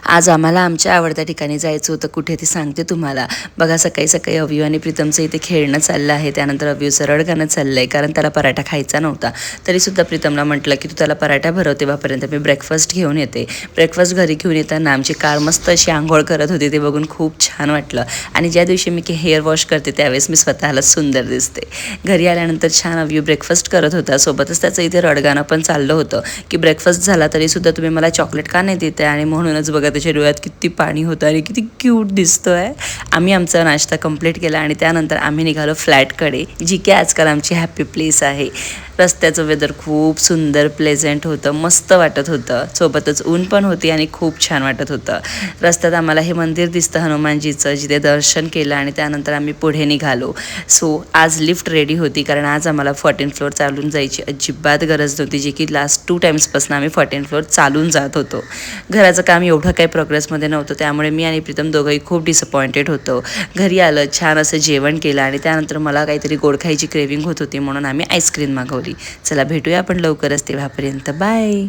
आज आम्हाला आमच्या आवडत्या ठिकाणी जायचं होतं. कुठे ते सांगते तुम्हाला. बघा सकाळी सकाळी अव्यू आणि प्रीतमचं इथे खेळणं चाललं आहे. त्यानंतर अव्यूचं रडगाणं चाललं आहे कारण त्याला पराठा खायचा नव्हता. तरीसुद्धा प्रीतमला म्हटलं की तू त्याला पराठा भरव, तेव्हापर्यंत मी ब्रेकफास्ट घेऊन येते. ब्रेकफास्ट घरी घेऊन येताना आमची कार मस्त अशी आंघोळ करत होती. ते बघून खूप छान वाटलं. आणि ज्या दिवशी मी हेअर वॉश करते त्यावेळेस मी स्वतःला सुंदर दिसते. घरी आल्यानंतर छान अव्यू ब्रेकफास्ट करत होता. सोबतच त्याचं इथे रडगाणं पण चाललं होतं की ब्रेकफास्ट झाला तरीसुद्धा तुम्ही मला चॉकलेट का नाही देते. आणि म्हणूनच बघा त्याच्या डोळ्यात किती पाणी होतं आणि किती क्यूट दिसतोय. आम्ही आमचा नाश्ता कंप्लीट केला आणि त्यानंतर आम्ही निघालो फ्लॅटकडे, जी की आजकाल आमची हॅपी प्लेस आहे. रस्त्याचं वेदर खूप सुंदर प्लेझंट होतं, मस्त वाटत होतं. सोबतच ऊन पण होती आणि खूप छान वाटत होतं. रस्त्यात आम्हाला हे मंदिर दिसतं हनुमानजीचं, जिथे दर्शन केलं आणि त्यानंतर आम्ही पुढे निघालो. सो आज लिफ्ट रेडी होती कारण आज आम्हाला 14 फ्लोअर चालून जायची अजिबात गरज नव्हती, जी की लास्ट 2 टाइम्सपासून आम्ही 14 फ्लोअर चालून जात होतो. घराचं काम एवढं काही प्रोग्रेसमध्ये नव्हतं, त्यामुळे मी आणि प्रीतम दोघंही खूप डिसअपॉइंटेड होतो. घरी आलं, छान असं जेवण केलं आणि त्यानंतर मला काहीतरी गोड खायची क्रेविंग होत होती, म्हणून आम्ही आईस्क्रीम मागवली. चला भेटूया आपण लवकरच, तेव्हापर्यंत बाय.